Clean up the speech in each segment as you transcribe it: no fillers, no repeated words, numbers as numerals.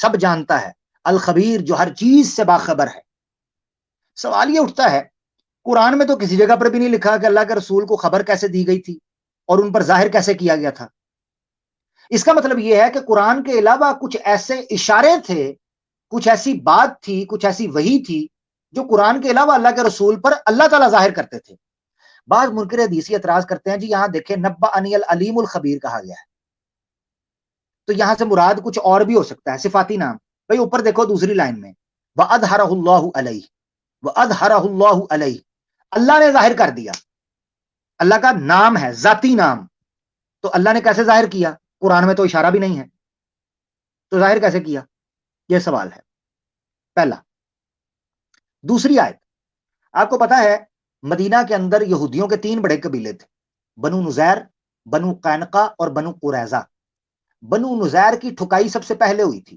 سب جانتا ہے، الخبیر جو ہر چیز سے باخبر ہے۔ سوال یہ اٹھتا ہے، قرآن میں تو کسی جگہ پر بھی نہیں لکھا کہ اللہ کے رسول کو خبر کیسے دی گئی تھی اور ان پر ظاہر کیسے کیا گیا تھا۔ اس کا مطلب یہ ہے کہ قرآن کے علاوہ کچھ ایسے اشارے تھے، کچھ ایسی بات تھی، کچھ ایسی وحی تھی جو قرآن کے علاوہ اللہ کے رسول پر اللہ تعالیٰ ظاہر کرتے تھے۔ بعض منکر حدیثی اعتراض کرتے ہیں، جی یہاں دیکھیں نبأنی العلیم الخبیر کہا گیا ہے، تو یہاں سے مراد کچھ اور بھی ہو سکتا ہے، صفاتی نام۔ بھئی اوپر دیکھو دوسری لائن میں، وَأَظْهَرَهُ اللَّهُ عَلَيْهِ وَأَظْهَرَهُ اللَّهُ عَلَيْهِ، اللہ نے ظاہر کر دیا۔ اللہ کا نام ہے، ذاتی نام، تو اللہ نے کیسے ظاہر کیا؟ قرآن میں تو اشارہ بھی نہیں ہے، تو ظاہر کیسے کیا؟ یہ سوال ہے پہلا۔ دوسری آیت، آپ کو پتا ہے مدینہ کے اندر یہودیوں کے 3 بڑے قبیلے تھے، بنو نذیر، بنو قینقاع اور بنو قریظہ۔ بنو نذیر کی ٹھکائی سب سے پہلے ہوئی تھی،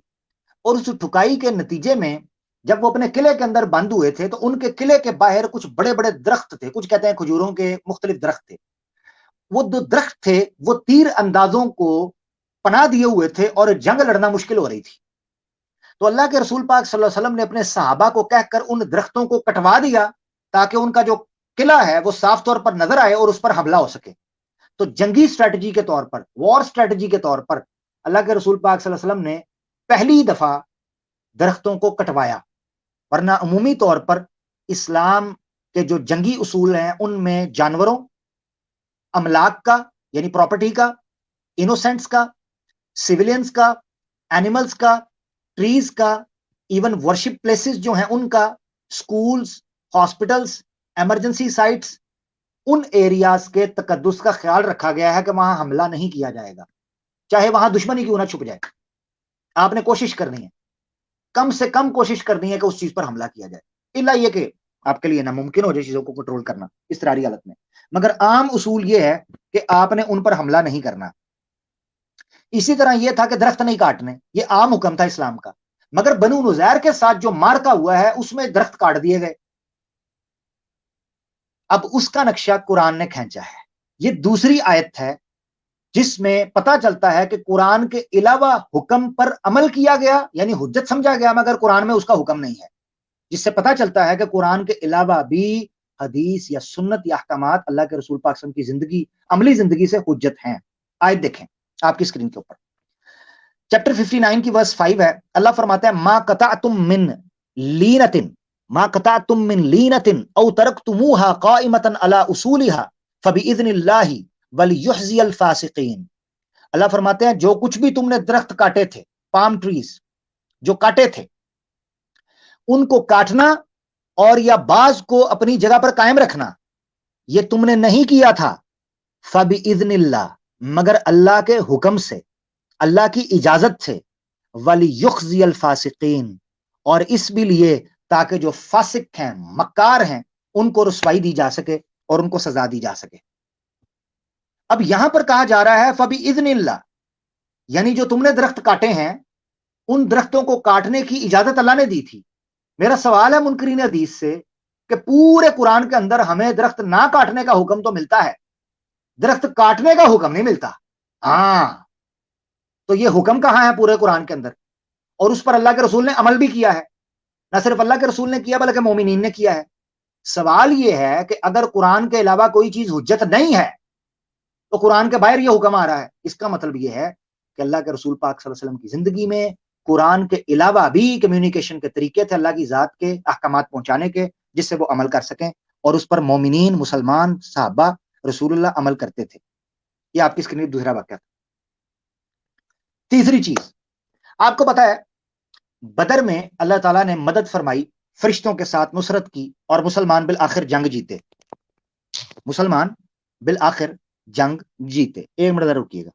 اور اس ٹھکائی کے نتیجے میں جب وہ اپنے قلعے کے اندر بند ہوئے تھے تو ان کے قلعے کے باہر کچھ بڑے بڑے درخت تھے، کچھ کہتے ہیں کھجوروں کے مختلف درخت تھے۔ وہ جو درخت تھے وہ تیر اندازوں کو پناہ دیے ہوئے تھے اور جنگ لڑنا مشکل ہو رہی تھی۔ تو اللہ کے رسول پاک صلی اللہ علیہ وسلم نے اپنے صحابہ کو کہہ کر ان درختوں کو کٹوا دیا تاکہ ان کا جو قلعہ ہے وہ صاف طور پر نظر آئے اور اس پر حملہ ہو سکے۔ تو جنگی اسٹریٹجی کے طور پر، وار اسٹریٹجی کے طور پر اللہ کے رسول پاک صلی اللہ علیہ وسلم نے پہلی دفعہ درختوں کو کٹوایا، ورنہ عمومی طور پر اسلام کے جو جنگی اصول ہیں ان میں جانوروں، املاک کا یعنی پراپرٹی کا، انوسینٹس کا، سیولینز کا، اینیملز کا، ٹریز کا، ایون ورشپ پلیسز جو ہیں ان کا، سکولز، ہاسپٹلز، ایمرجنسی سائٹس، ان ایریاز کے تقدس کا خیال رکھا گیا ہے کہ وہاں حملہ نہیں کیا جائے گا، چاہے وہاں دشمنی کیوں نہ چھپ جائے۔ آپ نے کوشش کرنی ہے، کم سے کم کوشش کرنی ہے کہ اس چیز پر حملہ کیا جائے، الا یہ کہ آپ کے لیے ناممکن ہو جائے چیزوں کو کنٹرول کرنا اضطراری حالت میں، مگر عام اصول یہ ہے کہ آپ نے ان پر حملہ نہیں کرنا۔ اسی طرح یہ تھا کہ درخت نہیں کاٹنے، یہ عام حکم تھا اسلام کا، مگر بنو نذیر کے ساتھ جو مارکا ہوا ہے اس میں درخت کاٹ دیے گئے۔ اب اس کا نقشہ قرآن نے کھینچا ہے۔ یہ دوسری آیت ہے جس میں پتا چلتا ہے کہ قرآن کے علاوہ حکم پر عمل کیا گیا، یعنی حجت سمجھا گیا، مگر قرآن میں اس کا حکم نہیں ہے، جس سے پتا چلتا ہے کہ قرآن کے علاوہ بھی حدیث یا سنت یا احکامات اللہ کے رسول پاک صلی اللہ علیہ وسلم کی زندگی، عملی زندگی سے حجت ہیں۔ آیت دیکھیں آپ کی اسکرین کے اوپر، چیپٹر 59 کی ورس 5 ہے۔ اللہ فرماتا ہے ما قطعتم من لینۃ، ما قطعتم من لینۃ او ترکتموها قائمۃ علی اصولها فباذن اللہ ولیحزی الفاسقین۔ اللہ فرماتے ہیں جو کچھ بھی تم نے درخت کاٹے تھے، پام ٹریز جو کاٹے تھے، ان کو کاٹنا اور یا بعض کو اپنی جگہ پر قائم رکھنا یہ تم نے نہیں کیا تھا، فباذن اللہ مگر اللہ کے حکم سے، اللہ کی اجازت سے، ولیحزی الفاسقین اور اس بھی لیے تاکہ جو فاسق ہیں، مکار ہیں، ان کو رسوائی دی جا سکے اور ان کو سزا دی جا سکے۔ اب یہاں پر کہا جا رہا ہے فباذن اللہ، یعنی جو تم نے درخت کاٹے ہیں ان درختوں کو کاٹنے کی اجازت اللہ نے دی تھی۔ میرا سوال ہے منکرین حدیث سے کہ پورے قرآن کے اندر ہمیں درخت نہ کاٹنے کا حکم تو ملتا ہے، درخت کاٹنے کا حکم نہیں ملتا۔ ہاں تو یہ حکم کہاں ہے پورے قرآن کے اندر؟ اور اس پر اللہ کے رسول نے عمل بھی کیا ہے، نہ صرف اللہ کے رسول نے کیا بلکہ مومنین نے کیا ہے۔ سوال یہ ہے کہ اگر قرآن کے علاوہ کوئی چیز حجت نہیں ہے تو قرآن کے باہر یہ حکم آ رہا ہے، اس کا مطلب یہ ہے کہ اللہ کے رسول پاک صلی اللہ علیہ وسلم کی زندگی میں قرآن کے علاوہ بھی کمیونیکیشن کے طریقے تھے اللہ کی ذات کے احکامات پہنچانے کے، جس سے وہ عمل کر سکیں، اور اس پر مومنین، مسلمان، صحابہ رسول اللہ عمل کرتے تھے۔ یہ آپ کی اسکرین دوسرا واقعہ تھا۔ تیسری چیز آپ کو پتا ہے بدر میں اللہ تعالیٰ نے مدد فرمائی، فرشتوں کے ساتھ نصرت کی، اور مسلمان بالآخر جنگ جیتے، مسلمان بالآخر جنگ جیتے۔ ایک منٹ ذرا رکیے گا۔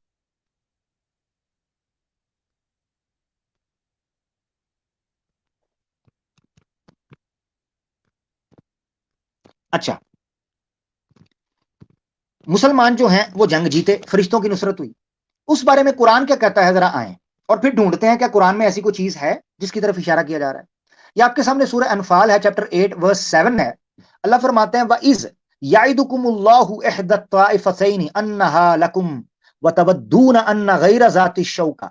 اچھا، مسلمان جو ہیں وہ جنگ جیتے، فرشتوں کی نصرت ہوئی۔ اس بارے میں قرآن کیا کہتا ہے ذرا آئیں اور پھر ڈھونڈتے ہیں کہ قرآن میں ایسی کوئی چیز ہے جس کی طرف اشارہ کیا جا رہا ہے۔ یہ آپ کے سامنے سورہ انفال ہے، چیپٹر 8 ورس 7 ہے۔ اللہ فرماتے ہیں وَإِذْ يَعِدُكُمُ اللَّهُ إِحْدَى الطَّائِفَتَيْنِ أَنَّهَا لَكُمْ وَتَوَدُّونَ أَنَّ غَيْرَ ذَاتِ الشَّوْكَةِ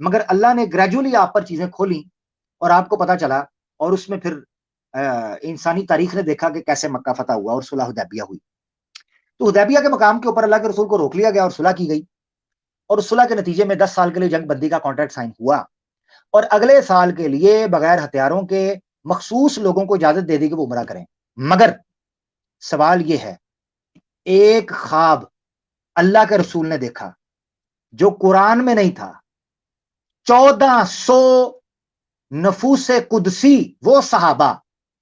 مگر اللہ نے گریجولی آپ پر چیزیں کھولی اور آپ کو پتا چلا، اور اس میں پھر انسانی تاریخ نے دیکھا کہ کیسے مکہ فتح ہوا اور صلح حدیبیہ ہوئی. تو حدیبیہ کے مقام کے اوپر اللہ کے رسول کو روک لیا گیا اور صلح کی گئی، اور اس صلح کے نتیجے میں 10 سال کے لیے جنگ بندی کا کانٹریکٹ سائن ہوا، اور اگلے سال کے لیے بغیر ہتھیاروں کے مخصوص لوگوں کو اجازت دے دی کہ وہ عمرہ کریں. مگر سوال یہ ہے، ایک خواب اللہ کے رسول نے دیکھا جو قرآن میں نہیں تھا. 1400 نفوس قدسی، وہ صحابہ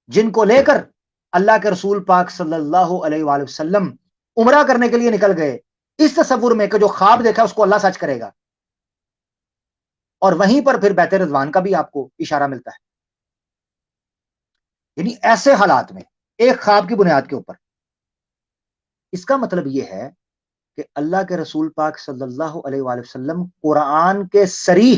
جن کو لے کر اللہ کے رسول پاک صلی اللہ علیہ وآلہ وسلم عمرہ کرنے کے لیے نکل گئے، اس تصور میں کہ جو خواب دیکھا اس کو اللہ سچ کرے گا. اور وہیں پر پھر بیت رضوان کا بھی آپ کو اشارہ ملتا ہے. یعنی ایسے حالات میں ایک خواب کی بنیاد کے اوپر. اس کا مطلب یہ ہے کہ اللہ کے رسول پاک صلی اللہ علیہ وآلہ وسلم قرآن کے صریح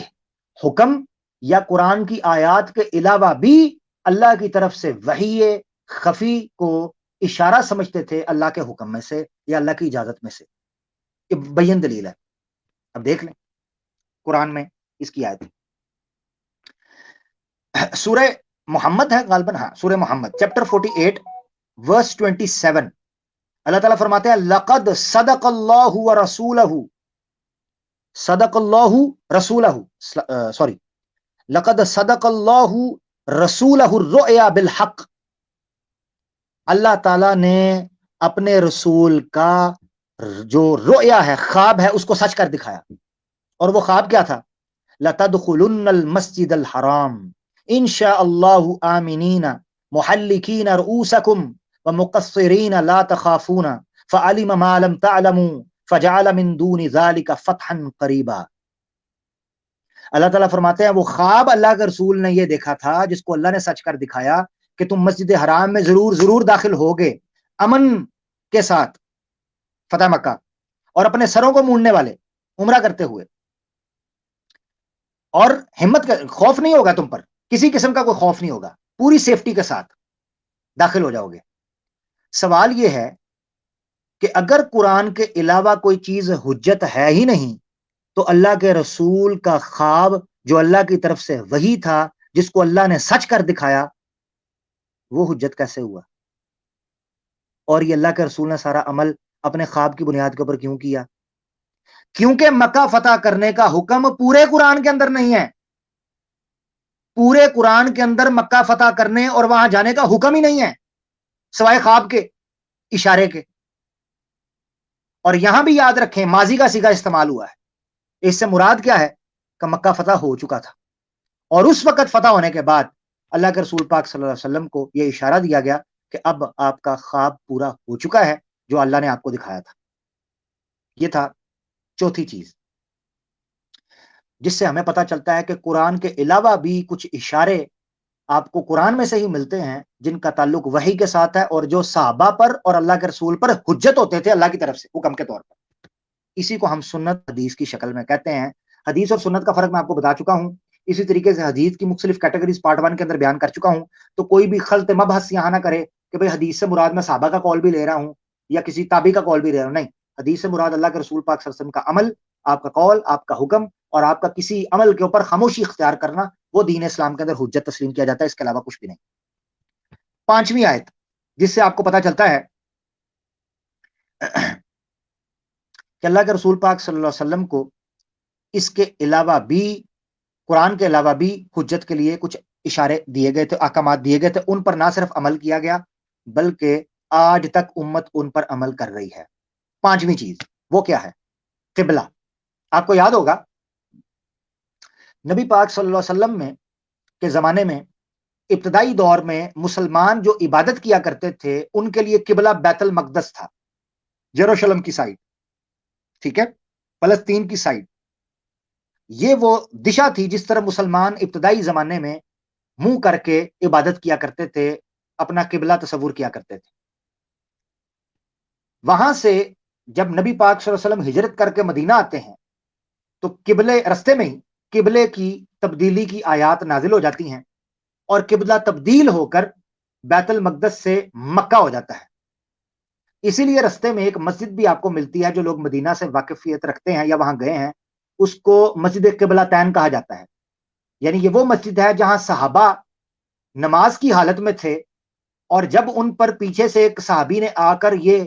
حکم یا قرآن کی آیات کے علاوہ بھی اللہ کی طرف سے وحی خفی کو اشارہ سمجھتے تھے اللہ کے حکم میں سے یا اللہ کی اجازت میں سے. یہ بین دلیل ہے. اب دیکھ لیں قرآن میں اس کی آیت. سورہ محمد ہے غالباً، ہاں سورہ محمد چیپٹر 48 ورس 27. اللہ تعالیٰ فرماتے ہیں لقد صدق اللہ ورسولہ، صدق اللہ رسولہ، سوری لقد صدق اللہ رسولہ الرؤیا بالحق. اللہ تعالیٰ نے اپنے رسول کا جو رؤیا ہے، خواب ہے، اس کو سچ کر دکھایا. اور وہ خواب کیا تھا؟ لَتَدْخُلُنَّ الْمَسْجِدَ الْحَرَامِ إِن شَاءَ اللَّهُ آمِنِينَ مُحَلِّقِينَ رُؤُوسَكُمْ وَمُقَصِّرِينَ لَا تَخَافُونَ فَعَلِمَ مَا لَمْ تَعْلَمُوا فَجَعَلَ مِن دُونِ ذَلِكَ فَتْحًا قَرِيبًا. اللہ تعالیٰ فرماتے ہیں وہ خواب اللہ کے رسول نے یہ دیکھا تھا جس کو اللہ نے سچ کر دکھایا کہ تم مسجد حرام میں ضرور داخل ہوگے امن کے ساتھ، فتح مکہ، اور اپنے سروں کو مونڈنے والے عمرہ کرتے ہوئے، اور ہمت کا خوف نہیں ہوگا تم پر، کسی قسم کا کوئی خوف نہیں ہوگا، پوری سیفٹی کے ساتھ داخل ہو جاؤ گے. سوال یہ ہے کہ اگر قرآن کے علاوہ کوئی چیز حجت ہے ہی نہیں تو اللہ کے رسول کا خواب جو اللہ کی طرف سے وحی تھا جس کو اللہ نے سچ کر دکھایا، وہ حجت کیسے ہوا؟ اور یہ اللہ کے رسول نے سارا عمل اپنے خواب کی بنیاد کے اوپر کیوں کیا؟ کیونکہ مکہ فتح کرنے کا حکم پورے قرآن کے اندر نہیں ہے. پورے قرآن کے اندر مکہ فتح کرنے اور وہاں جانے کا حکم ہی نہیں ہے سوائے خواب کے، اشارے کے. اور یہاں بھی یاد رکھیں ماضی کا صیغہ استعمال ہوا ہے. اس سے مراد کیا ہے؟ کہ مکہ فتح ہو چکا تھا، اور اس وقت فتح ہونے کے بعد اللہ کے رسول پاک صلی اللہ علیہ وسلم کو یہ اشارہ دیا گیا کہ اب آپ کا خواب پورا ہو چکا ہے جو اللہ نے آپ کو دکھایا تھا. یہ تھا چوتھی چیز جس سے ہمیں پتہ چلتا ہے کہ قرآن کے علاوہ بھی کچھ اشارے آپ کو قرآن میں سے ہی ملتے ہیں جن کا تعلق وحی کے ساتھ ہے اور جو صحابہ پر اور اللہ کے رسول پر حجت ہوتے تھے اللہ کی طرف سے حکم کے طور پر. اسی کو ہم سنت حدیث کی شکل میں کہتے ہیں. حدیث اور سنت کا فرق میں آپ کو بتا چکا ہوں. اسی طریقے سے حدیث کی مختلف کیٹیگریز پارٹ 1 کے اندر بیان کر چکا ہوں. تو کوئی بھی خلط مبحث یہاں نہ کرے کہ بھئی حدیث سے مراد میں صحابہ کا قول بھی لے رہا ہوں یا کسی تابعی کا قول بھی لے رہا ہوں. نہیں، حدیث سے مراد اللہ کے رسول پاک صلی اللہ علیہ وسلم کا عمل، آپ کا قول، آپ کا حکم، اور آپ کا کسی عمل کے اوپر خاموشی اختیار کرنا، وہ دین اسلام کے اندر حجت تسلیم کیا جاتا ہے، اس کے علاوہ کچھ بھی نہیں. 5ویں آیت جس سے آپ کو پتہ چلتا ہے کہ اللہ کے رسول پاک صلی اللہ علیہ وسلم کو اس کے علاوہ بھی، قرآن کے علاوہ بھی حجت کے لیے کچھ اشارے دیے گئے تھے، احکامات دیے گئے تھے. ان پر نہ صرف عمل کیا گیا بلکہ آج تک امت ان پر عمل کر رہی ہے. 5ویں چیز وہ کیا ہے؟ قبلہ. آپ کو یاد ہوگا نبی پاک صلی اللہ علیہ وسلم میں کے زمانے میں ابتدائی دور میں مسلمان جو عبادت کیا کرتے تھے ان کے لیے قبلہ بیت المقدس تھا، یروشلم کی سائڈ، ٹھیک ہے، فلسطین کی سائڈ. یہ وہ دشا تھی جس طرح مسلمان ابتدائی زمانے میں منہ کر کے عبادت کیا کرتے تھے، اپنا قبلہ تصور کیا کرتے تھے. وہاں سے جب نبی پاک صلی اللہ علیہ وسلم ہجرت کر کے مدینہ آتے ہیں تو قبلے رستے میں ہی قبلے کی تبدیلی کی آیات نازل ہو جاتی ہیں اور قبلہ تبدیل ہو کر بیت المقدس سے مکہ ہو جاتا ہے. اسی لیے رستے میں ایک مسجد بھی آپ کو ملتی ہے جو لوگ مدینہ سے واقفیت رکھتے ہیں یا وہاں گئے ہیں، اس کو مسجد قبلتین کہا جاتا ہے. یعنی یہ وہ مسجد ہے جہاں صحابہ نماز کی حالت میں تھے، اور جب ان پر پیچھے سے ایک صحابی نے آ کر یہ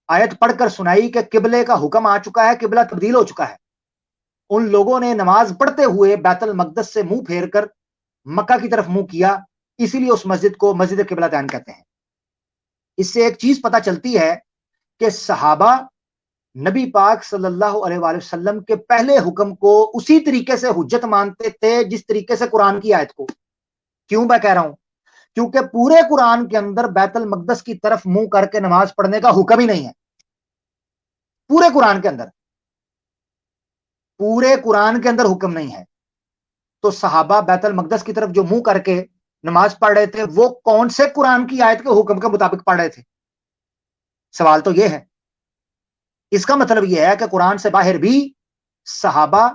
آیت پڑھ کر سنائی کہ قبلے کا حکم آ چکا ہے، قبلہ تبدیل ہو چکا ہے، ان لوگوں نے نماز پڑھتے ہوئے بیت المقدس سے منہ پھیر کر مکہ کی طرف منہ کیا. اسی لیے اس مسجد کو مسجد قبلتین کہتے ہیں. اس سے ایک چیز پتہ چلتی ہے کہ صحابہ نبی پاک صلی اللہ علیہ وآلہ وسلم کے پہلے حکم کو اسی طریقے سے حجت مانتے تھے جس طریقے سے قرآن کی آیت کو. کیوں میں کہہ رہا ہوں؟ کیونکہ پورے قرآن کے اندر بیت المقدس کی طرف منہ کر کے نماز پڑھنے کا حکم ہی نہیں ہے. پورے قرآن کے اندر حکم نہیں ہے. تو صحابہ بیت المقدس کی طرف جو منہ کر کے نماز پڑھ رہے تھے وہ کون سے قرآن کی آیت کے حکم کے مطابق پڑھ رہے تھے؟ سوال تو یہ ہے. اس کا مطلب یہ ہے کہ قرآن سے باہر بھی صحابہ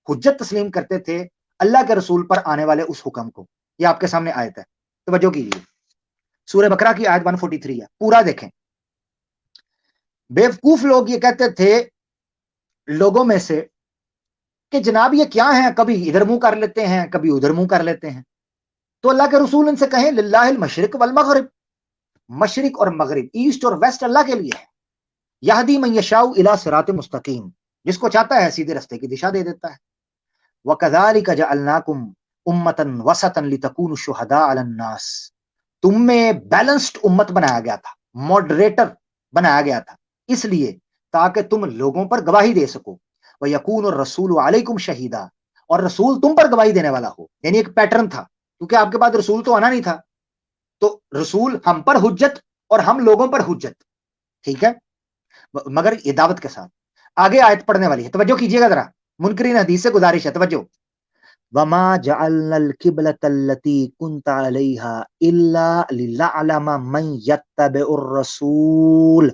حجت تسلیم کرتے تھے اللہ کے رسول پر آنے والے اس حکم کو. یہ آپ کے سامنے آیت ہے، توجہ کیجیے. سورہ بقرہ کی آیت 143 ہے، پورا دیکھیں. بیوقوف لوگ یہ کہتے تھے لوگوں میں سے کہ جناب یہ کیا ہیں، کبھی ادھر منہ کر لیتے ہیں کبھی ادھر منہ کر لیتے ہیں. تو اللہ کے رسول ان سے کہیں للہ المشرق والمغرب، مشرق اور مغرب، ایسٹ اور ویسٹ اللہ کے لیے ہے. یہدی من یشاء الی صراط مستقیم، جس کو چاہتا ہے سیدھے راستے کی دشا دے دیتا ہے. وَكَذَلِكَ جَعَلْنَاكُمْ أُمَّةً وَسَطًا لِتَكُونُوا شُهَدَاءَ عَلَى النَّاسِ. تم میں بیلنسڈ امت بنایا گیا تھا، ماڈریٹر بنایا گیا تھا، اس لیے تاکہ تم لوگوں پر گواہی دے سکو. وَيَكُونُ الرَّسُولُ عَلَيْكُمْ شَهِيدًا، اور رسول تم پر گواہی دینے والا ہو. یعنی ایک پیٹرن تھا، کیونکہ آپ کے بعد رسول تو آنا نہیں تھا، تو رسول ہم پر حجت اور ہم لوگوں پر حجت. ٹھیک ہے، مگر یہ دعوت کے ساتھ. آگے آیت پڑھنے والی ہے، توجہ کیجیے گا ذرا. منکرین حدیث سے گزارش ہے، توجہ. وَمَا جَعَلْنَا الْقِبْلَةَ الَّتِي كُنْتَ عَلَيْهَا إِلَّا لِنَعْلَمَ مَنْ يَتَّبِعُ الرَّسُولَ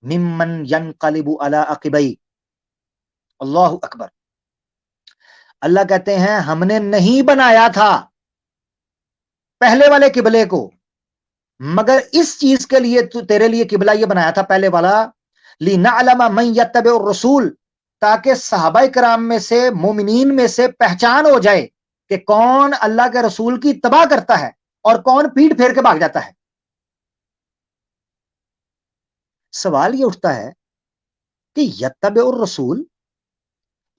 مِمَّنْ يَنْقَلِبُ عَلَىٰ عَقِبَيْهِ. اللہ اکبر. اللہ کہتے ہیں ہم نے نہیں بنایا تھا پہلے والے قبلے کو مگر اس چیز کے لیے تیرے لیے قبلہ یہ بنایا تھا پہلے والا، لِنَعْلَمَ مَنْ يَتَّبِعُ الرَّسُولَ، تاکہ صحابہ کرام میں سے، مومنین میں سے پہچان ہو جائے کہ کون اللہ کے رسول کی اتباع کرتا ہے اور کون پیٹ پھیر کے بھاگ جاتا ہے. سوال یہ اٹھتا ہے کہ یتبع الرسول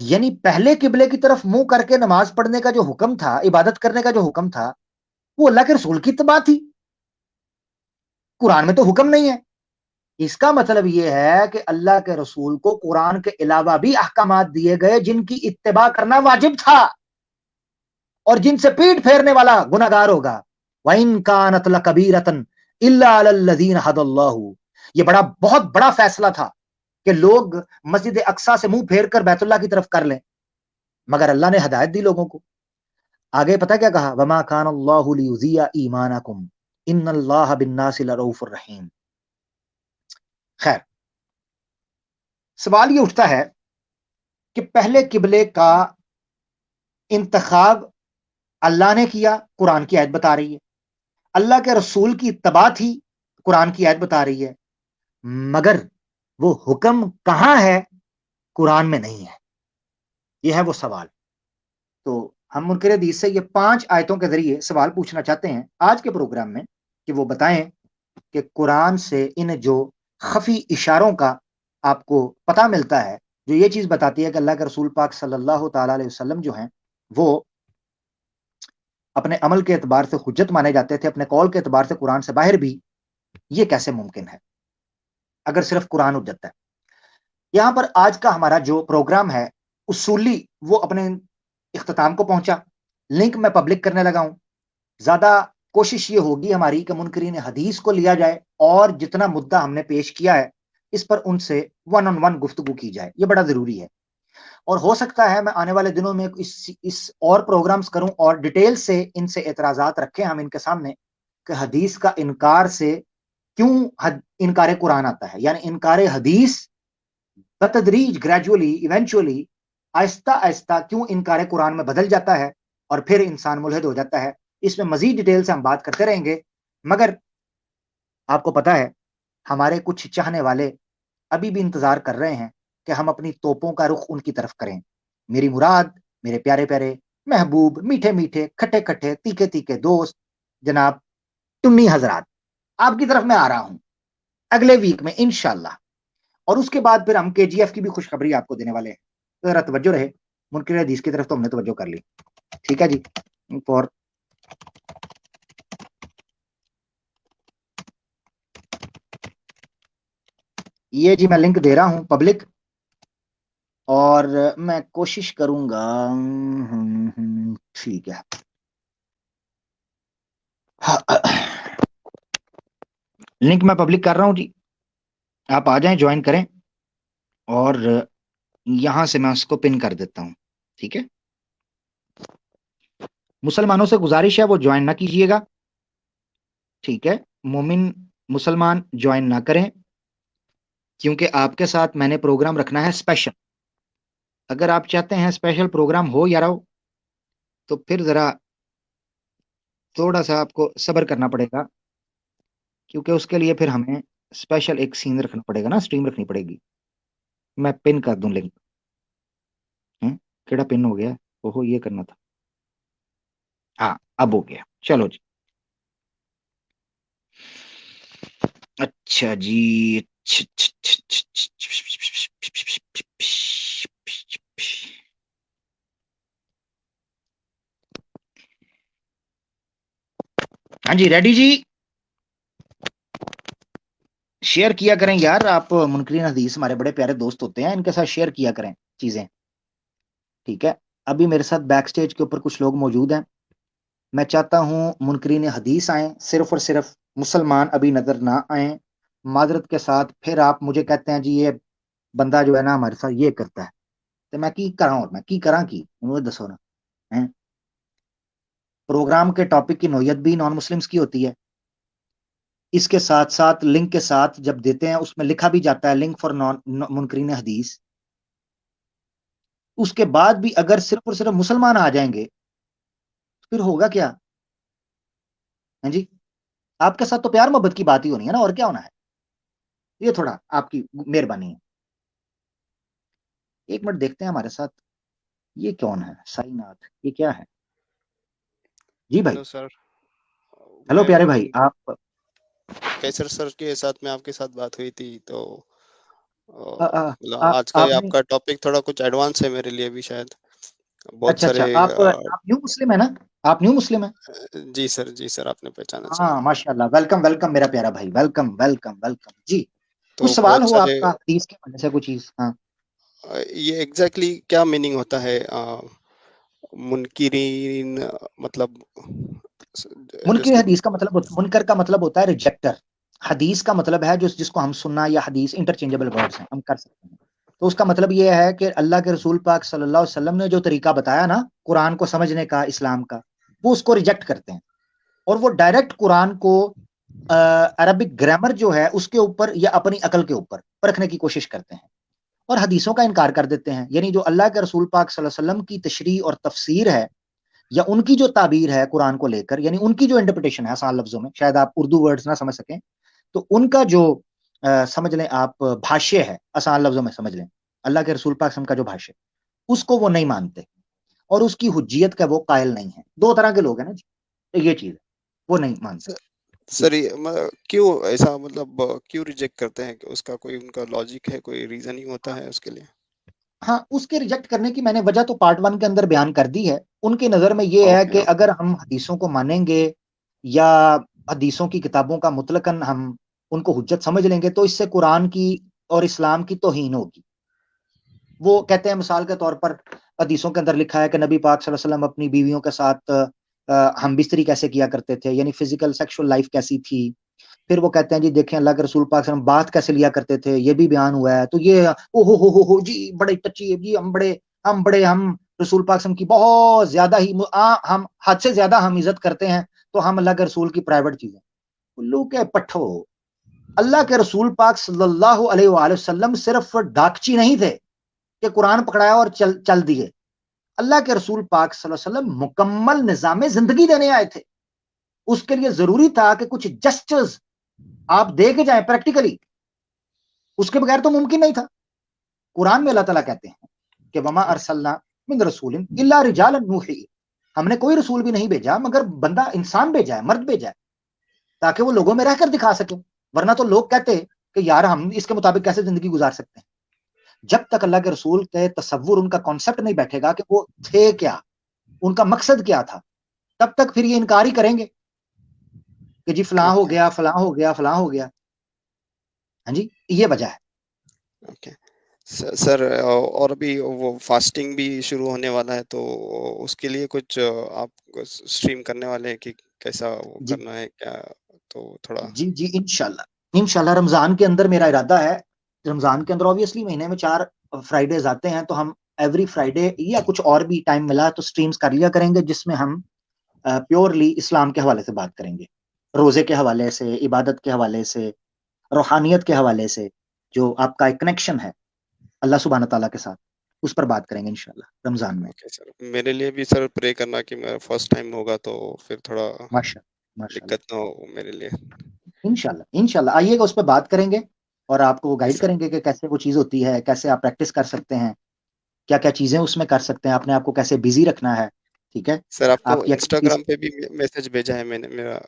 یعنی پہلے قبلے کی طرف منہ کر کے نماز پڑھنے کا جو حکم تھا، عبادت کرنے کا جو حکم تھا، وہ اللہ کے رسول کی اتباع تھی. قرآن میں تو حکم نہیں ہے. اس کا مطلب یہ ہے کہ اللہ کے رسول کو قرآن کے علاوہ بھی احکامات دیے گئے جن کی اتباع کرنا واجب تھا اور جن سے پیٹ پھیرنے والا گناہگار ہوگا. وَإِن كَانَتْ لَكَبِيرَةً إِلَّا عَلَى الَّذِينَ هَدَى اللَّهُ. یہ بہت بڑا فیصلہ تھا کہ لوگ مسجد اقصی سے منہ پھیر کر بیت اللہ کی طرف کر لیں، مگر اللہ نے ہدایت دی لوگوں کو. آگے پتہ کیا کہا؟ وَمَا كَانَ اللَّهُ لِيُضِيعَ إِيمَانَكُمْ إِنَّ اللَّهَ بِالنَّاسِ لَرَءُوفٌ رَحِيمٌ. خیر، سوال یہ اٹھتا ہے کہ پہلے قبلے کا انتخاب اللہ نے کیا، قرآن کی آیت بتا رہی ہے. اللہ کے رسول کی اتباع تھی، قرآن کی آیت بتا رہی ہے، مگر وہ حکم کہاں ہے؟ قرآن میں نہیں ہے. یہ ہے وہ سوال. تو ہم منکر حدیث سے یہ 5 آیتوں کے ذریعے سوال پوچھنا چاہتے ہیں آج کے پروگرام میں کہ وہ بتائیں کہ قرآن سے ان جو خفی اشاروں کا آپ کو پتہ ملتا ہے، جو یہ چیز بتاتی ہے کہ اللہ کے رسول پاک صلی اللہ تعالی علیہ وسلم جو ہیں وہ اپنے عمل کے اعتبار سے حجت مانے جاتے تھے، اپنے قول کے اعتبار سے قرآن سے باہر بھی، یہ کیسے ممکن ہے اگر صرف قرآن حجت ہے؟ یہاں پر آج کا ہمارا جو پروگرام ہے اصولی وہ اپنے اختتام کو پہنچا. لنک میں پبلک کرنے لگا ہوں. زیادہ کوشش یہ ہوگی ہماری کہ منکرین حدیث کو لیا جائے اور جتنا مدعا ہم نے پیش کیا ہے اس پر ان سے 1-on-1 گفتگو کی جائے. یہ بڑا ضروری ہے. اور ہو سکتا ہے میں آنے والے دنوں میں اس اور پروگرامز کروں اور ڈیٹیل سے ان سے اعتراضات رکھیں ہم ان کے سامنے کہ حدیث کا انکار سے کیوں انکار قرآن آتا ہے. یعنی انکار حدیث بتدریج، گریجولی، ایونچولی، آہستہ آہستہ کیوں انکار قرآن میں بدل جاتا ہے اور پھر انسان ملحد ہو جاتا ہے. اس میں مزید ڈیٹیل سے ہم بات کرتے رہیں گے. مگر آپ کو پتا ہے ہمارے کچھ چاہنے والے ابھی بھی انتظار کر رہے ہیں کہ ہم اپنی توپوں کا رخ ان کی طرف کریں. میری مراد میرے پیارے پیارے محبوب میٹھے میٹھے کھٹے کھٹے تیکے تیکے دوست جناب ٹنی حضرات، آپ کی طرف میں آ رہا ہوں اگلے ویک میں انشاءاللہ. اور اس کے بعد پھر ہم کے جی ایف کی بھی خوشخبری آپ کو دینے والے ہیں. تو ذرا توجہ رہے، منکر حدیث کی طرف تو ہم نے توجہ کر لی. ٹھیک ہے جی. فور یہ جی میں لنک دے رہا ہوں پبلک، اور میں کوشش کروں گا. ٹھیک ہے، لنک میں پبلک کر رہا ہوں جی، آپ آ جائیں جوائن کریں، اور یہاں سے میں اس کو پن کر دیتا ہوں. ٹھیک ہے، مسلمانوں سے گزارش ہے وہ جوائن نہ کیجیے گا. ٹھیک ہے، مومن مسلمان جوائن نہ کریں، کیونکہ آپ کے ساتھ میں نے پروگرام رکھنا ہے اسپیشل. اگر آپ چاہتے ہیں اسپیشل پروگرام ہو یا رہو تو پھر ذرا تھوڑا سا آپ کو صبر کرنا پڑے گا، کیونکہ اس کے لیے پھر ہمیں اسپیشل ایک سین رکھنا پڑے گا نا، اسٹریم رکھنی پڑے گی. میں پن کر دوں لنک. کیڑا پن ہو گیا؟ اوہو یہ کرنا تھا. ہاں اب ہو گیا. چلو جی. اچھا جی. ہاں جی ریڈی جی. شیئر کیا کریں یار، آپ منکرین حدیث ہمارے بڑے پیارے دوست ہوتے ہیں، ان کے ساتھ شیئر کیا کریں چیزیں. ٹھیک ہے، ابھی میرے ساتھ بیک سٹیج کے اوپر کچھ لوگ موجود ہیں. میں چاہتا ہوں منکرین حدیث آئیں، صرف اور صرف مسلمان ابھی نظر نہ آئیں. معذرت کے ساتھ پھر آپ مجھے کہتے ہیں جی یہ بندہ جو ہے نا ہمارے ساتھ یہ کرتا ہے، تو میں کی کراں، اور میں کی کراں کی مجھے دسو نا. پروگرام کے ٹاپک کی نوعیت بھی نان مسلمز کی ہوتی ہے. اس کے ساتھ ساتھ لنک کے ساتھ جب دیتے ہیں اس میں لکھا بھی جاتا ہے لنک فار منکرین حدیث. اس کے بعد بھی اگر صرف اور صرف مسلمان آ جائیں گے پھر ہوگا کیا؟ ہاں جی، آپ کے ساتھ تو پیار محبت کی بات ہی ہونی ہے نا، اور کیا ہونا ہے. یہ تھوڑا آپ کی مہربانی ہے. ایک منٹ دیکھتے ہیں ہمارے ساتھ یہ کون ہے. سائی ناتھ، یہ کیا ہے؟ جی بھائی. ہیلو سر، ہیلو میں پیارے بھائی. آپ کیسر سر کے ساتھ میں آپ کے ساتھ بات ہوئی تھی، تو آج کا آپ نے، آپ کا ٹاپک تھوڑا کچھ ایڈوانس ہے میرے لیے بھی شاید. بہت اچھا سارے آپ نیو مسلم ہے نا؟ آپ نیو مسلم ہیں؟ جی سر آپ نے پہچانا سر. ہاں ماشاء اللہ، ویلکم ویلکم میرا پیارا بھائی، ویلکم ویلکم ویلکم. جی کچھ تو سوال بہت ہو آپ سارے کا حدیث کے بارے سے کوئی چیز؟ ہاں یہ ایگزیکٹلی کیا میننگ ہوتا ہے منکرین، مطلب منکر جس حدیث کا مطلب، منکر کا مطلب ہوتا ہے ریجیکٹر. حدیث کا مطلب ہے جس کو ہم سننا یا حدیث انٹرچینجبل ورڈز ہیں، ہم کر سکتے ہیں. تو اس کا مطلب یہ ہے کہ اللہ کے رسول پاک صلی اللہ علیہ وسلم نے جو طریقہ بتایا نا قرآن کو سمجھنے کا، اسلام کا، وہ اس کو ریجیکٹ کرتے ہیں، اور وہ ڈائریکٹ قرآن کو عربک گرامر جو ہے اس کے اوپر یا اپنی عقل کے اوپر پرکھنے کی کوشش کرتے ہیں، اور حدیثوں کا انکار کر دیتے ہیں. یعنی جو اللہ کے رسول پاک صلی اللہ علیہ وسلم کی تشریح اور تفسیر ہے، یا ان کی جو تعبیر ہے قرآن کو لے کر، یعنی ان کی جو انٹرپریٹیشن ہے آسان لفظوں میں، شاید آپ اردو ورڈز نہ سمجھ سکیں، تو ان کا جو سمجھ لیں آپ بھاشے ہے، آسان لفظوں میں سمجھ لیں اللہ کے رسول پاک کا جو بھاشے، اس کو وہ نہیں مانتے، اور اس کی حجیت کا وہ قائل نہیں ہے. دو طرح کے لوگ ہیں نا جی، یہ چیز ہے، وہ نہیں مانتے. سر کیوں ایسا، مطلب کیوں ریجیکٹ کرتے ہیں؟ کہ اس کا کوئی ان کا لاجک ہے، کوئی ریزننگ ہوتا ہے اس کے لیے؟ ہاں، اس کے ریجیکٹ کرنے کی میں نے وجہ تو پارٹ 1 کے اندر بیان کر دی ہے. ان کی نظر میں یہ ہے اوکے کہ اگر ہم حدیثوں کو مانیں گے یا حدیثوں کی کتابوں کا مطلقاً ہم ان کو حجت سمجھ لیں گے تو اس سے قرآن کی اور اسلام کی توہین ہوگی. وہ کہتے ہیں مثال کے طور پر حدیثوں کے اندر لکھا ہے کہ نبی پاک صلی اللہ علیہ وسلم اپنی بیویوں کے ساتھ ہم بستری کیسے کیا کرتے تھے، یعنی فزیکل سیکشل لائف کیسی تھی. پھر وہ کہتے ہیں جی دیکھیں اللہ کے رسول پاک صلی اللہ علیہ وسلم بات کیسے لیا کرتے تھے، یہ بھی بیان ہوا ہے. تو یہ او ہو جی بڑے ٹچی ہے جی، ہم رسول پاک صلی اللہ علیہ وسلم کی بہت زیادہ ہی ہم حد سے زیادہ ہم عزت کرتے ہیں، تو ہم اللہ کے رسول کی پرائیویٹ چیزیں. الو کے پٹھو، اللہ کے رسول پاک صلی اللہ علیہ وآلہ وسلم صرف ڈاکچی نہیں تھے کہ قرآن پکڑایا اور چل دیے. اللہ کے رسول پاک صلی اللہ علیہ وسلم مکمل نظام زندگی دینے آئے تھے. اس کے لیے ضروری تھا کہ کچھ جسٹس آپ دے کے جائیں پریکٹیکلی، اس کے بغیر تو ممکن نہیں تھا. قرآن میں اللہ تعالیٰ کہتے ہیں کہ وما ارسلنا من رسول الا رجالا نوحی، ہم نے کوئی رسول بھی نہیں بھیجا مگر بندہ انسان بھیجا ہے، مرد بھیجا ہے، تاکہ وہ لوگوں میں رہ کر دکھا سکے، ورنہ تو لوگ کہتے کہ یار ہم اس کے مطابق کیسے زندگی گزار سکتے ہیں۔ جب تک اللہ کے رسول کے تصور، ان کا کانسیپٹ نہیں بیٹھے گا کہ وہ تھے کیا، ان کا مقصد کیا تھا، تب تک پھر یہ انکار ہی کریں گے کہ جی فلاں ہو گیا، فلاں ہو گیا، فلاں ہو گیا۔ ہاں جی، یہ وجہ ہے۔ اوکے سر، اور ابھی وہ فاسٹنگ بھی شروع ہونے والا ہے، تو اس کے لیے کچھ آپ اسٹریم کرنے والے ہیں کہ کیسا وہ جی کرنا ہے کیا؟ تو تھوڑا جی جی انشاءاللہ رمضان کے اندر میرا ارادہ ہے، رمضان کے اندر اوبیسلی مہینے میں 4 فرائیڈیز آتے ہیں، تو ہم ایوری فرائیڈے یا کچھ اور بھی ٹائم ملا تو سٹریمز کر لیا کریں گے، جس میں ہم پیورلی اسلام کے حوالے سے بات کریں گے، روزے کے حوالے سے، عبادت کے حوالے سے، روحانیت کے حوالے سے، جو آپ کا ایک کنیکشن ہے اللہ سبحانہ تعالیٰ کے ساتھ، اس پر بات کریں گے انشاءاللہ رمضان میں۔ اوکے سر، میرے لیے بھی سر پرے کرنا کہ میرا فرسٹ ٹائم ہوگا تو پھر تھوڑا ماشاءاللہ دقت نہ ہو میرے لیے۔ انشاءاللہ آئیے گا، اس پہ بات کریں گے اور آپ کو وہ جی گائیڈ سر۔ کریں گے کہ کیسے وہ چیز ہوتی ہے، کیسے آپ پریکٹس کر سکتے ہیں، کیا کیا چیزیں اس میں کر سکتے ہیں، اپنے آپ کو کیسے بزی رکھنا ہے، ٹھیک ہے، سر آپ کو آپ کی ایکٹیویٹیز۔ انسٹاگرام پہ بھی میسج بھیجا ہے میں نے، میرا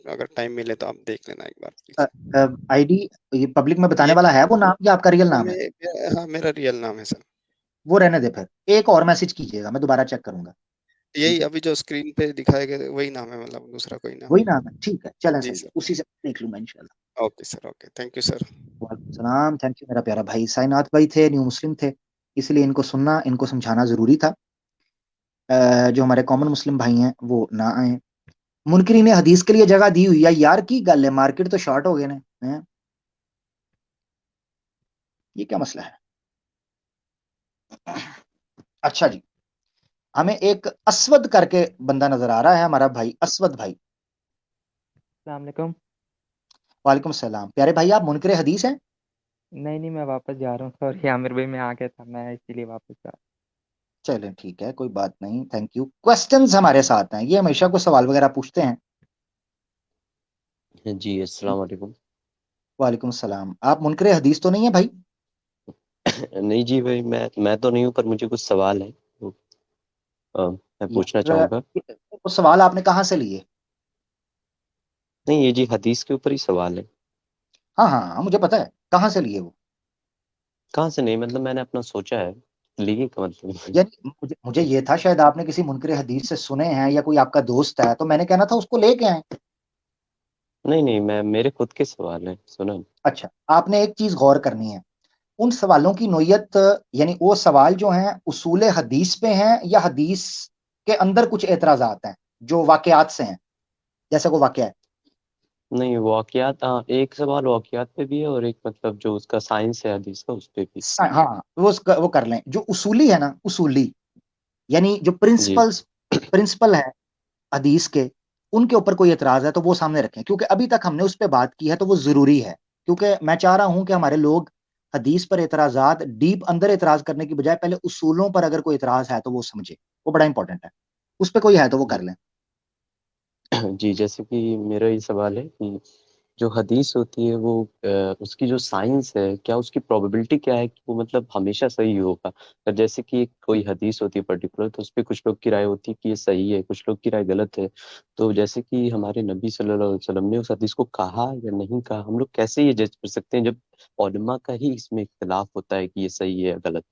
اگر ٹائم ملے تو آپ دیکھ لینا ایک بار پلیز۔ آئی ڈی یہ پبلک میں بتانے یہ والا ہے وہ نام یا آپ کا ریئل نام ہے؟ ہاں میرا ریئل نام ہے سر۔ وہ رہنے دے، پھر ایک اور میسج کیجیے گا، میں دوبارہ چیک کروں گا، ٹھیک یہی ہے، ابھی جو اسکرین پہ دکھائے گئے وہی نام ہے، مطلب دوسرا کوئی نام وہی نہیں۔ نام ہے، ٹھیک ہے، چلیں جی صحیح ہے، سر۔ اسی سے دیکھ لوں میں انشاءاللہ۔ Okay sir, okay, thank you sir. وعلیکم السلام، تھینک یو میرا پیارا بھائی۔ سائنات بھائی تھے، نیو مسلم تھے، اس لیے ان کو سننا، ان کو سمجھانا ضروری تھا۔ جو ہمارے کامن مسلم بھائی ہیں وہ نہ آئیں۔ منکرین حدیث کے لیے جگہ دی ہوئی ہے، یار کی گل ہے، مارکیٹ تو شارٹ ہو گئے نا، یہ کیا مسئلہ ہے؟ اچھا جی، ہمیں ایک اسود کر کے بندہ نظر آ رہا ہے، ہمارا بھائی اسود بھائی۔ السلام علیکم۔ وعلیکم السلام، پیارے بھائی آپ منکر حدیث ہیں؟ نہیں میں واپس جا رہا ہوں، سوری عامر بھائی، میں آ گیا تھا، میں اسی لیے واپس جا رہا چلیں ٹھیک ہے، کوئی بات نہیں، تھینک یو۔ کوسٹنز ہمارے ساتھ ہیں، یہ ہمیشہ کوئی سوال وغیرہ پوچھتے ہیں۔ جی السلام علیکم۔ وعلیکم السلام، آپ منکر حدیث تو نہیں ہیں بھائی؟ نہیں جی بھائی، میں تو نہیں ہوں، پر مجھے کچھ سوال ہے میں پوچھنا چاہوں گا۔ وہ سوال آپ نے کہاں سے لیے؟ نہیں یہ جی حدیث کے اوپر ہی سوال ہے۔ ہاں مجھے پتا ہے، کہاں سے لیے وہ؟ کہاں سے نہیں، مطلب میں نے اپنا سوچا ہے، لیے کا مطلب یعنی مجھے یہ تھا شاید آپ نے کسی منکر حدیث سے سنے ہیں یا کوئی آپ کا دوست ہے، تو میں نے کہنا تھا اس کو لے کے آئیں۔ نہیں میں میرے خود کے سوال ہیں، سنا۔ اچھا، آپ نے ایک چیز غور کرنی ہے، ان سوالوں کی نوعیت، یعنی وہ سوال جو ہیں اصول حدیث پہ ہیں یا حدیث کے اندر کچھ اعتراضات ہیں جو واقعات سے ہیں، جیسے کوئی واقعہ ہے؟ نہیں واقعات، ہاں ایک سوال واقعات پہ بھی ہے، اور ایک مطلب جو اس کا سائنس ہے حدیث کا اس پہ بھی۔ ہاں وہ کر لیں، جو اصولی ہے نا، اصولی یعنی جو جی پرنسپل ہے حدیث کے، ان کے اوپر کوئی اعتراض ہے تو وہ سامنے رکھیں، کیونکہ ابھی تک ہم نے اس پہ بات کی ہے تو وہ ضروری ہے، کیونکہ میں چاہ رہا ہوں کہ ہمارے لوگ حدیث پر اعتراضات ڈیپ اندر اعتراض کرنے کی بجائے پہلے اصولوں پر اگر کوئی اعتراض ہے تو وہ سمجھے، وہ بڑا امپورٹنٹ ہے، اس پہ کوئی ہے تو وہ جی کر لیں۔ جی، جیسے کہ میرا یہ سوال ہے کہ جو حدیث ہوتی ہے وہ اس کی جو سائنس ہے، کیا اس کی پروبیبلٹی کیا ہے کہ وہ مطلب ہمیشہ صحیح ہوگا؟ جیسے کہ کوئی حدیث ہوتی ہے پرٹیکولر، تو اس پہ کچھ لوگ کی رائے ہوتی ہے کہ یہ صحیح ہے، کچھ لوگ کی رائے غلط ہے، تو جیسے کہ ہمارے نبی صلی اللہ علیہ وسلم نے اس حدیث کو کہا یا نہیں کہا، ہم لوگ کیسے یہ جج کر سکتے ہیں جب علماء کا ہی اس میں اختلاف ہوتا ہے کہ یہ صحیح ہے یا غلط؟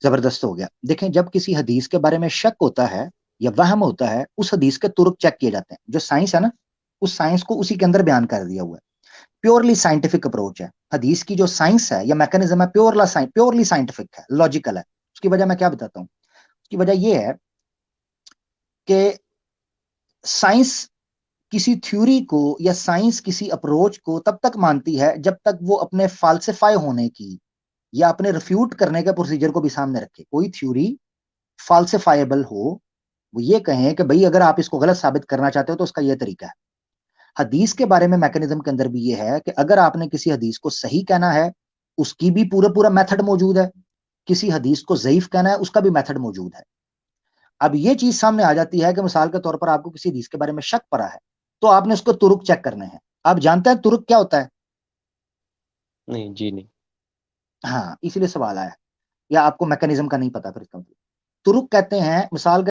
زبردست ہو گیا۔ دیکھیں، جب کسی حدیث کے بارے میں شک ہوتا ہے یا وہم ہوتا ہے، اس حدیث کے طرق چیک کیے جاتے ہیں، جو سائنس ہے نا، اس سائنس کو اسی کے اندر بیان کر دیا ہوا ہے، پیورلی سائنٹیفک اپروچ ہے حدیث کی، جو سائنس ہے یا میکانزم ہے پیورلی سائنٹیفک ہے، لاجیکل ہے۔ اس کی وجہ میں کیا بتاتا ہوں، اس کی وجہ یہ ہے کہ سائنس کسی تھیوری کو یا سائنس کسی اپروچ کو تب تک مانتی ہے جب تک وہ اپنے فالسیفائی ہونے کی یا اپنے ریفیوٹ کرنے کے پروسیجر کو بھی سامنے رکھے۔ کوئی تھیوری فالسیفائیبل ہو، وہ یہ کہیں کہ بھئی اگر آپ اس کو غلط ثابت کرنا چاہتے ہو تو اس کا یہ طریقہ ہے۔ حدیث کے بارے میں میکانزم کے اندر بھی یہ ہے کہ اگر آپ نے کسی حدیث کو صحیح کہنا ہے، اس کی بھی پورا میتھڈ موجود ہے، کسی حدیث کو ضعیف کہنا ہے، اس کا بھی میتھڈ موجود ہے۔ اب یہ چیز سامنے آ جاتی ہے کہ مثال کے طور پر آپ کو کسی حدیث کے بارے میں شک پڑا ہے، تو آپ نے اس کو طرق چیک کرنے ہیں۔ آپ جانتے ہیں طرق کیا ہوتا ہے؟ نہیں جی نہیں. ہاں اسی لیے سوال آیا, یا آپ کو میکانزم کا نہیں پتا پھر اس کا. ترک کہتے ہیں مثال